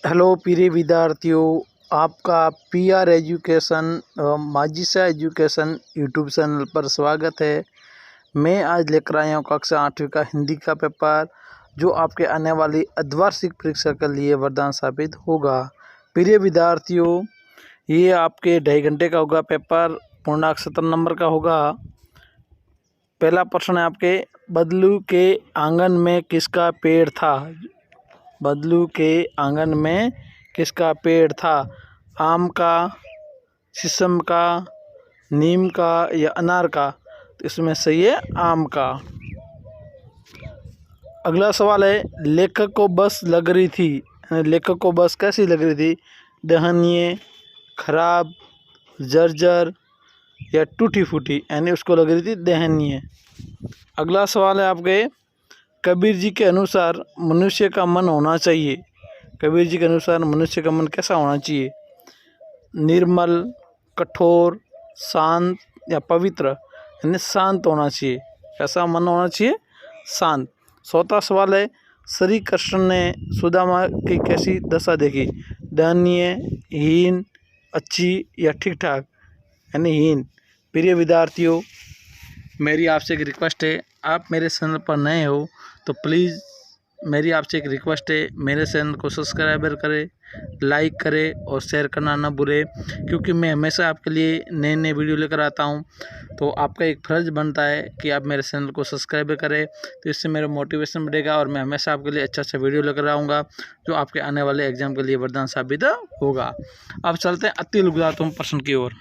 Hello प्रिय विद्यार्थियों, आपका PR education Majisa education YouTube channel पर स्वागत है। मैं आज लेकर आया हूँ कक्षा 8वीं का हिंदी का पेपर, जो आपके आने वाली अर्धवार्षिक परीक्षा के लिए वरदान साबित होगा। प्रिय विद्यार्थियों, ये आपके 2.5 घंटे का होगा पेपर, पूर्णांक 70 नंबर का होगा। पहला प्रश्न है आपके, बदलू के आंगन में किसका पेड़ था? बदलू के आंगन में किसका पेड़ था? आम का, शीशम का, नीम का या अनार का? तो इसमें सही है आम का। अगला सवाल है, लेखक को बस लग रही थी, लेखक को बस कैसी लग रही थी? दहनीय, खराब, जर्जर या टूटी फूटी, यानी उसको लग रही थी दहनीय। अगला सवाल है आपके, कबीर जी के अनुसार मनुष्य का मन होना चाहिए। कबीर जी के अनुसार मनुष्य का मन कैसा होना चाहिए? निर्मल, कठोर, शांत या पवित्र, यानी शांत होना चाहिए। कैसा मन होना चाहिए? शांत। चौथा सवाल है, श्री कृष्ण ने सुदामा की कैसी दशा देखी? दयनीय, हीन, अच्छी या ठीक ठाक, यानी हीन। प्रिय विद्यार्थियों, मेरी आपसे एक रिक्वेस्ट है, आप मेरे चैनल पर नए हो तो प्लीज़ मेरी आपसे एक रिक्वेस्ट है, मेरे चैनल को सब्सक्राइबर करें, लाइक करें और शेयर करना ना भूलें, क्योंकि मैं हमेशा आपके लिए नए नए वीडियो लेकर आता हूं। तो आपका एक फ़र्ज़ बनता है कि आप मेरे चैनल को सब्सक्राइब करें, तो इससे मेरा मोटिवेशन बढ़ेगा और मैं हमेशा आपके लिए अच्छा वीडियो लेकर आऊँगा, जो आपके आने वाले एग्ज़ाम के लिए वरदान साबित होगा। अब चलते हैं अति लघुत्तम प्रश्न की ओर।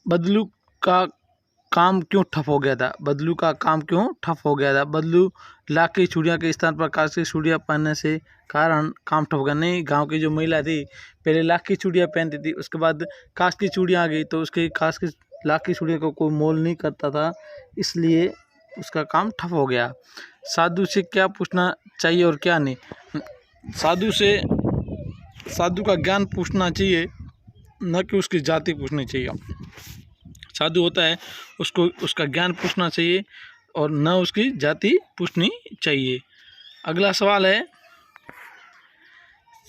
बदलू का काम क्यों ठप हो गया था? बदलू का काम क्यों ठप हो गया था? बदलू लाख की चूड़ियाँ के स्थान पर कांच की चूड़ियाँ पहनने से कारण काम ठप हो गया। नहीं, गांव की जो महिला थी पहले लाख की चूड़ियाँ पहनती थी, उसके बाद कांच की चूड़ियाँ आ गई तो उसके कांच की लाख की चूड़ियों को कोई मोल नहीं करता था, इसलिए उसका काम ठप हो गया। साधु से क्या पूछना चाहिए और क्या नहीं? साधु का ज्ञान पूछना चाहिए, न कि उसकी जाति पूछनी चाहिए। साधु होता है उसको उसका ज्ञान पूछना चाहिए और न उसकी जाति पूछनी चाहिए। अगला सवाल है,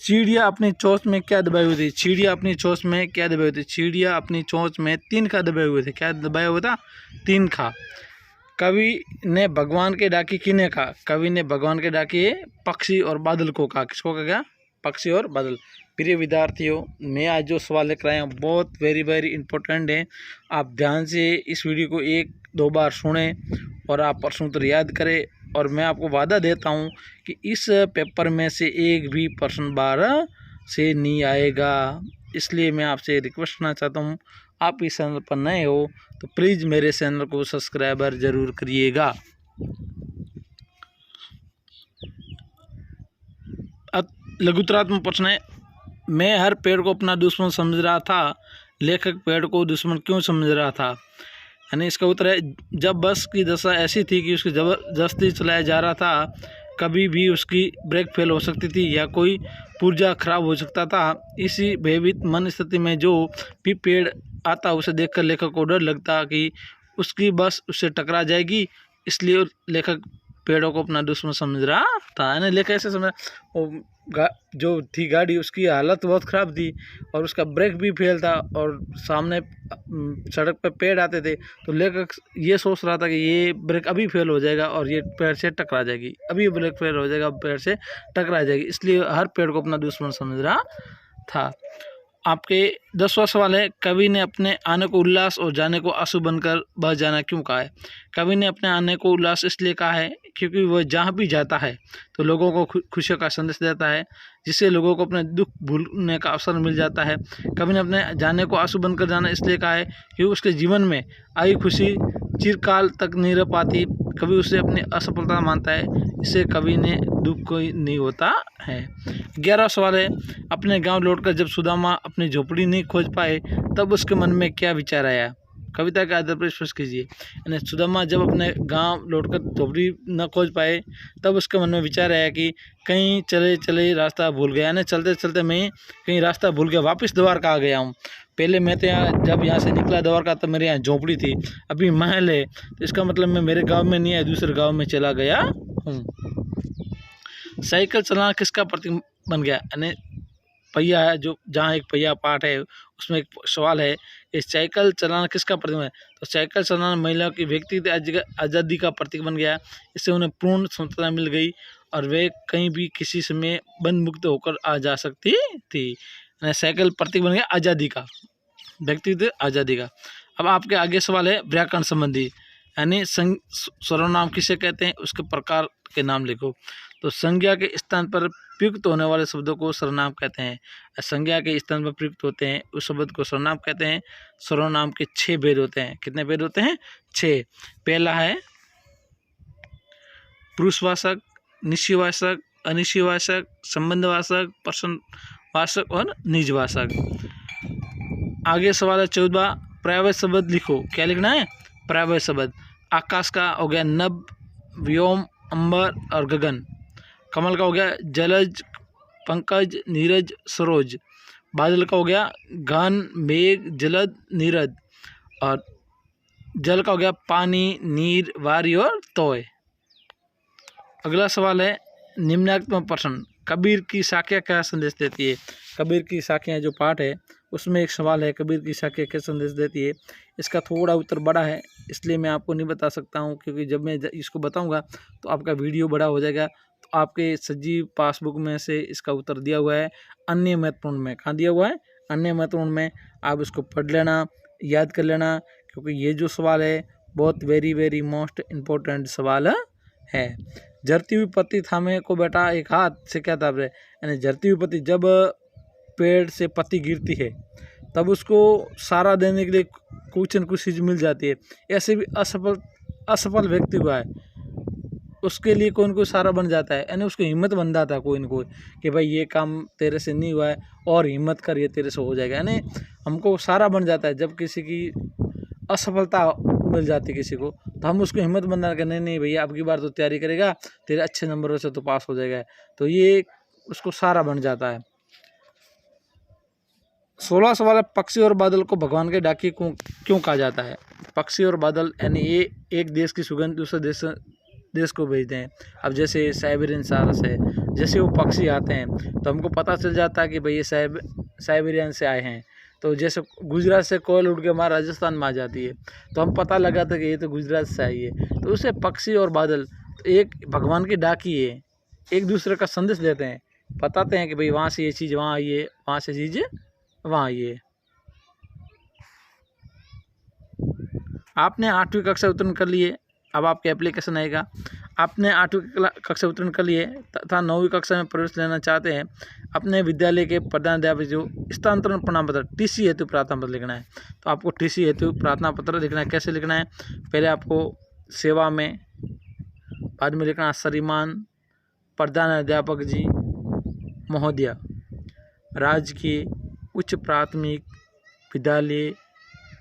चिड़िया अपनी चोंच में क्या दबाई हुई थी? चिड़िया अपनी चोंच में क्या दबाई हुई थी? चिड़िया अपनी चोंच में तीन खा दबाए हुए थे। क्या दबाया हुआ था? तीन खा। कवि ने भगवान के डाकी किने कहा? कवि ने भगवान के डाकी पक्षी और बादल को कहा। किसको कहा? पक्षी और बादल। प्रिय विद्यार्थियों, मैं आज जो सवाल लेकर आया हूँ बहुत वेरी इंपॉर्टेंट है। आप ध्यान से इस वीडियो को 1-2 बार सुनें और आप प्रश्न उत्तर याद करें, और मैं आपको वादा देता हूँ कि इस पेपर में से एक भी प्रश्न 12 से नहीं आएगा। इसलिए मैं आपसे रिक्वेस्ट करना चाहता हूँ, आप इस चैनल पर नए हो तो प्लीज़ मेरे चैनल को सब्सक्राइबर ज़रूर करिएगा। लघुत्तरात्मक प्रश्न है, मैं हर पेड़ को अपना दुश्मन समझ रहा था, लेखक पेड़ को दुश्मन क्यों समझ रहा था? यानी इसका उत्तर है, जब बस की दशा ऐसी थी कि उसकी ज़बरदस्ती चलाया जा रहा था, कभी भी उसकी ब्रेक फेल हो सकती थी या कोई पुर्जा खराब हो सकता था। इसी भयभीत मन स्थिति में जो भी पेड़ आता उसे देखकर लेखक को डर लगता कि उसकी बस उससे टकरा जाएगी, इसलिए लेखक पेड़ों को अपना दुश्मन समझ रहा था। यानी लेखक ऐसे समझ, जो थी गाड़ी उसकी हालत बहुत ख़राब थी और उसका ब्रेक भी फेल था और सामने सड़क पर पेड़ आते थे, तो लेखक ये सोच रहा था कि ये ब्रेक अभी फेल हो जाएगा और ये पेड़ से टकरा जाएगी, अभी ब्रेक फेल हो जाएगा, पेड़ से टकरा जाएगी, इसलिए हर पेड़ को अपना दुश्मन समझ रहा था। आपके 10वां सवाल है, कवि ने अपने आने को उल्लास और जाने को आंसू बनकर बह जाना क्यों कहा है? कवि ने अपने आने को उल्लास इसलिए कहा है क्योंकि वह जहाँ भी जाता है तो लोगों को खुशियों का संदेश देता है, जिससे लोगों को अपने दुख भूलने का अवसर मिल जाता है। कवि ने अपने जाने को आंसू बनकर जाना इसलिए कहा है क्योंकि उसके जीवन में आई खुशी चिरकाल तक नहीं रह पाती, कवि उसे अपनी असफलता मानता है, इससे कवि ने दुख कोई नहीं होता है। 11वां सवाल है, अपने गांव लौटकर जब सुदामा अपनी झोपड़ी नहीं खोज पाए तब उसके मन में क्या विचार आया? कविता के आधार पर स्पष्ट कीजिए। यानी सुदामा जब अपने गांव लौटकर झोपड़ी न खोज पाए तब उसके मन में विचार आया कि कहीं चले चले रास्ता भूल गया, यानी चलते चलते मैं कहीं रास्ता भूल गया, वापस द्वारका आ गया हूँ। पहले मैं तो यहाँ जब यहाँ से निकला द्वारका तब मेरे यहाँ झोंपड़ी थी, अभी महल है। तो इसका मतलब मैं मेरे गांव में नहीं है, दूसरे गांव में चला गया हूँ। साइकिल चलाना किसका प्रतीक बन गया? यानी पहिया है, जो जहाँ एक पहिया पार्ट है उसमें एक सवाल है, इस साइकिल चलाना किसका प्रतीक है? तो साइकिल चलाना महिलाओं की व्यक्तिगत आज़ादी का प्रतीक बन गया। इससे उन्हें पूर्ण स्वतंत्रता मिल गई और वे कहीं भी किसी समय बंद मुक्त होकर आ जा सकती थी। साइकिल प्रतीक बन गया आज़ादी का, व्यक्तिगत आज़ादी का। अब आपके आगे सवाल है व्याकरण संबंधी, यानी सर्वनाम किसे कहते हैं, उसके प्रकार के नाम लिखो। तो संज्ञा के स्थान पर प्रयुक्त होने वाले शब्दों को सर्वनाम कहते हैं। संज्ञा के स्थान पर प्रयुक्त होते हैं उस शब्द को सर्वनाम कहते हैं। सर्वनाम के 6 भेद होते हैं। कितने भेद होते हैं? 6। पहला है पुरुषवाचक, निश्चयवाचक, अनिश्चयवाचक, संबंधवाचक, प्रश्नवाचक और निजवाचक। आगे सवाल है 14, पर्यायवाची शब्द लिखो। क्या लिखना है? पर्यायवाची शब्द। आकाश का हो गया नभ, व्योम, अंबर और गगन। कमल का हो गया जलज, पंकज, नीरज, सरोज। बादल का हो गया घन, मेघ, जलद, नीरद। और जल का हो गया पानी, नीर, वारी और तोय। अगला सवाल है निम्नात्मक प्रश्न, कबीर की साखियाँ क्या संदेश देती है? कबीर की साखियाँ जो पाठ है उसमें एक सवाल है, कबीर की साखियाँ क्या संदेश देती है? इसका थोड़ा उत्तर बड़ा है, इसलिए मैं आपको नहीं बता सकता हूँ, क्योंकि जब मैं इसको बताऊँगा तो आपका वीडियो बड़ा हो जाएगा। तो आपके सजीव पासबुक में से इसका उत्तर दिया हुआ है अन्य महत्वपूर्ण में। कहाँ दिया हुआ है? अन्य महत्वपूर्ण में। आप इसको पढ़ लेना, याद कर लेना, क्योंकि ये जो सवाल है बहुत वेरी मोस्ट इम्पोर्टेंट सवाल है। जरती हुई पत्ती थामे को बेटा एक हाथ से क्या ताप रहे, यानी जरती हुई पत्ती, जब पेड़ से पत्ती गिरती है तब उसको सहारा देने के लिए कुछ न कुछ चीज़ मिल जाती है। ऐसे भी असफल व्यक्ति हुआ है, उसके लिए कोई न कोई सहारा बन जाता है, यानी उसको हिम्मत बन जाता है कोई न कोई कि भाई ये काम तेरे से नहीं हुआ है और हिम्मत कर, ये तेरे से हो जाएगा। यानी हमको सहारा बन जाता है जब किसी की असफलता मिल जाती है किसी को, तो हम उसको हिम्मत बना कर नहीं भैया अब की बार तो तैयारी करेगा, तेरे अच्छे नंबरों से तो पास हो जाएगा। तो ये उसको सहारा बन जाता है। 16 सवाल है, पक्षी और बादल को भगवान के डाकिए क्यों कहा जाता है? पक्षी और बादल यानी ये एक देश की सुगंध दूसरे देश को भेजते हैं। अब जैसे साइबेरियन सारस है, जैसे वो पक्षी आते हैं तो हमको पता चल जाता है कि भाई ये साइबेरियन से आए हैं। तो जैसे गुजरात से कोयल उड़ के हमारे राजस्थान में आ जाती है तो हम पता लगाते हैं कि ये तो गुजरात से आई है। तो उसे पक्षी और बादल एक भगवान की डाकी है, एक दूसरे का संदेश देते हैं, बताते हैं कि भाई वहाँ से ये चीज़ वहाँ आई है, वहाँ से चीज़ वहाँ आई है। आपने 8वीं कक्षा उत्तीर्ण कर लिए, अब आपके एप्लीकेशन आएगा। आपने 8वीं कक्षा उत्तीर्ण कर लिए तथा 9वीं कक्षा में प्रवेश लेना चाहते हैं, अपने विद्यालय के प्रधानाध्यापक जो स्थानांतरण प्रमाण पत्र TC हेतु प्रार्थना पत्र लिखना है। तो आपको TC हेतु प्रार्थना पत्र लिखना है। कैसे लिखना है? पहले आपको सेवा में, बाद में लिखना श्रीमान प्रधानाध्यापक जी महोदय, राजकीय उच्च प्राथमिक विद्यालय,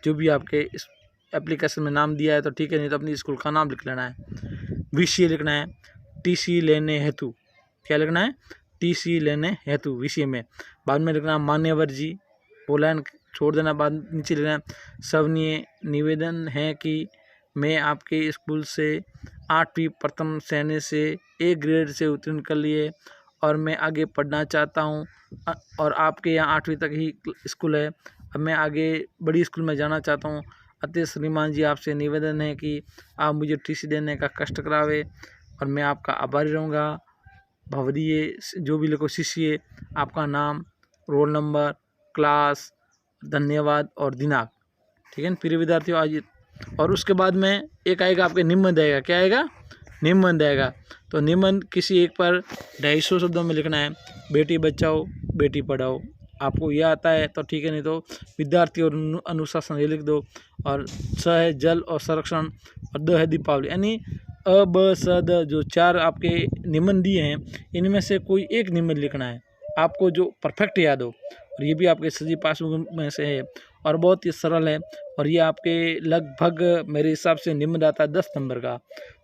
जो भी आपके इस एप्लीकेशन में नाम दिया है तो ठीक है, नहीं तो अपनी स्कूल का नाम लिख लेना है। विषय लिखना है TC लेने हेतु। क्या लिखना है? TC लेने हेतु विषय में। बाद में लिखना मान्यवर जी, वो लाइन छोड़ देना, बाद नीचे लिखना सवनीय निवेदन है कि मैं आपके स्कूल से 8वीं प्रथम श्रेणी से A ग्रेड से उत्तीर्ण कर लिए और मैं आगे पढ़ना चाहता हूँ, और आपके यहाँ 8वीं तक ही स्कूल है, अब मैं आगे बड़ी स्कूल में जाना चाहता हूँ। अतः श्रीमान जी आपसे निवेदन है कि आप मुझे TC देने का कष्ट करावे और मैं आपका आभारी रहूँगा। भवदीय जो भी लिखो, शिष्य, आपका नाम, रोल नंबर, क्लास, धन्यवाद और दिनांक। ठीक है ना प्रिय विद्यार्थियों? आज और उसके बाद में एक आएगा आपके निबंध आएगा। क्या आएगा? निबंध आएगा। तो निबंध किसी एक पर 250 शब्दों में लिखना है। बेटी बचाओ बेटी पढ़ाओ, आपको यह आता है तो ठीक है, नहीं तो विद्यार्थी और अनुशासन ये लिख दो। और 6 है जल और संरक्षण, और 2 है दीपावली। यानी अ ब स द जो 4 आपके निबंध दिए हैं, इनमें से कोई एक निबंध लिखना है आपको जो परफेक्ट याद हो। और ये भी आपके सजीव पासबुक में से है और बहुत ही सरल है। और ये आपके लगभग मेरे हिसाब से निबंध आता है 10 नंबर का,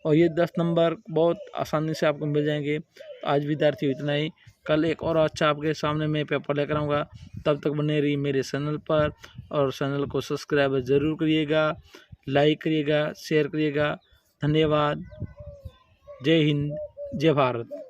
और ये 10 नंबर बहुत आसानी से आपको मिल जाएंगे। तो आज विद्यार्थियों इतना ही। कल एक और अच्छा आपके सामने मैं पेपर लेकर आऊँगा। तब तक बने रहिए मेरे चैनल पर और चैनल को सब्सक्राइब ज़रूर करिएगा, लाइक करिएगा, शेयर करिएगा। धन्यवाद। जय हिंद, जय भारत।